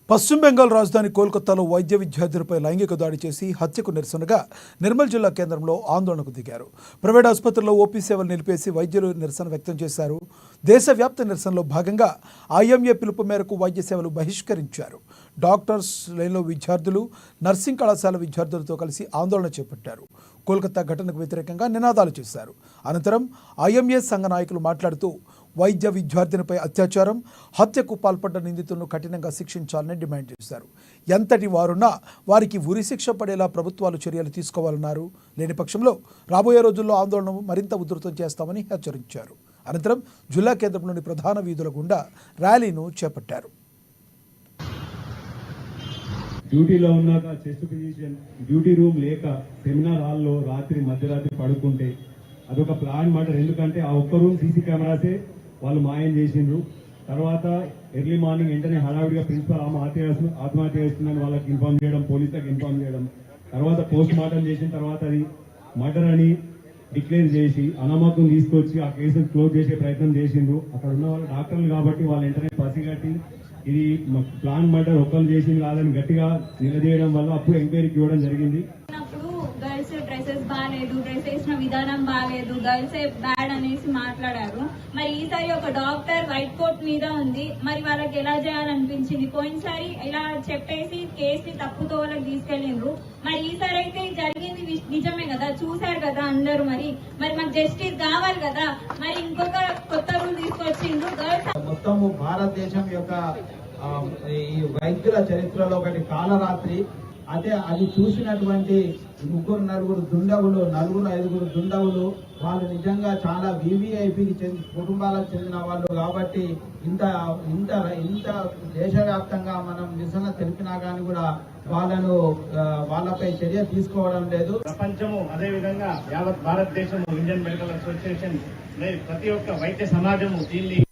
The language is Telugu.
పశ్చిమ బెంగాల్ రాజధాని కోల్కతాలో వైద్య విద్యార్థులపై లైంగిక దాడి చేసి హత్యకు నిరసనగా నిర్మల్ జిల్లా కేంద్రంలో ఆందోళనకు దిగారు. ప్రైవేట్ ఆసుపత్రుల్లో ఓపీ సేవలు నిలిపేసి వైద్యులు నిరసన వ్యక్తం చేశారు. దేశవ్యాప్త నిరసనలో భాగంగా ఐఎంఏ పిలుపు మేరకు వైద్య సేవలు బహిష్కరించారు. డాక్టర్స్, లైన్లో విద్యార్థులు, నర్సింగ్ కళాశాల విద్యార్థులతో కలిసి ఆందోళన చేపట్టారు. కోల్కతా ఘటనకు వ్యతిరేకంగా నినాదాలు చేశారు. అనంతరం ఐఎంఏ సంఘ నాయకులు మాట్లాడుతూ వైద్య విద్యార్థినిపై అత్యాచారం, హత్యకు పాల్పడ్డ నిందితులను కఠినంగా శిక్షించాలని డిమాండ్ చేశారు. ఎంతటి వారున్నా వారికి ఉరిశిక్ష పడేలా ప్రభుత్వాలు చర్యలు తీసుకోవాలన్నారు. లేని పక్షంలో రాబోయే రోజుల్లో ఆందోళన మరింత ఉధృతం చేస్తామని హెచ్చరించారు. అనంతరం జిల్లా కేంద్రంలోని ప్రధాన వీధుల గుండా ర్యాలీను చేపట్టారు. డ్యూటీలో ఉన్నాక చెస్ట్ ఫిజిషియన్ డ్యూటీ రూమ్ లేక సెమినార్ హాల్లో మధ్యరాత్రి పడుకుంటే అదొక ప్లాన్ మాట. ఎందుకంటే ఆ ఒక్క రూమ్ సీసీ కెమెరాసే వాళ్ళు మాయం చేసిండ్రు. తర్వాత ఎర్లీ మార్నింగ్ వెంటనే హడావిడిగా ప్రిన్సిపల్ ఆత్మహత్య చేస్తుందని వాళ్ళకి ఇన్ఫార్మ్ చేయడం, పోలీసులకు ఇన్ఫార్మ్ చేయడం, తర్వాత పోస్ట్ మార్టం చేసిన తర్వాత అది మర్డర్ అని డిక్లేర్ చేసి అనమ్మకం తీసుకొచ్చి ఆ కేసును క్లోజ్ చేసే ప్రయత్నం చేసిండ్రు. అక్కడ ఉన్న వాళ్ళు డాక్టర్లు కాబట్టి వాళ్ళు వెంటనే పసిగట్టి ఇది ప్లాన్ మర్డర్ ఒక్కరు చేసింది కాదని గట్టిగా నిలదీయడం వల్ల అప్పుడు ఎంక్వైరీకి ఇవ్వడం జరిగింది. గర్ల్స్ డ్రెస్సెస్ బాగాలేదు, డ్రెస్ వేసిన విధానం బాగాలేదు, గర్ల్స్ బ్యాడ్ అనేసి మాట్లాడారు. మరి ఈసారి ఒక డాక్టర్ వైట్ కోట్ మీద ఉంది, మరి వాళ్ళకి ఎలా చేయాలనిపించింది? పోయినసారి ఇలా చెప్పేసి కేసుని తప్పుతో వాళ్ళకి తీసుకెళ్ళిండ్రు. మరి ఈసారి అయితే జరిగింది నిజమే కదా, చూశారు కదా అందరూ. మరి మాకు జస్టిస్ కావాలి కదా. మరి ఇంకొక కొత్త రూల్ తీసుకొచ్చిండ్రు. గర్ల్స్ మొత్తము భారతదేశం యొక్క ఈ వైద్యుల చరిత్రలో ఒకటి కాలరాత్రి. అదే అది చూసినటువంటి నలుగురు దుండగులు వాళ్ళు నిజంగా చాలా వివిఐపికి కుటుంబాలకు చెందిన వాళ్ళు కాబట్టి ఇంత ఇంత ఇంత దేశవ్యాప్తంగా మనం నిరసన తెలిపినా కానీ కూడా వాళ్ళపై చర్య తీసుకోవడం లేదు. ప్రపంచము అదేవిధంగా యావత్ భారతదేశము ఇండియన్ మెడికల్ అసోసియేషన్ ప్రతి ఒక్క వైద్య సమాజము దీన్ని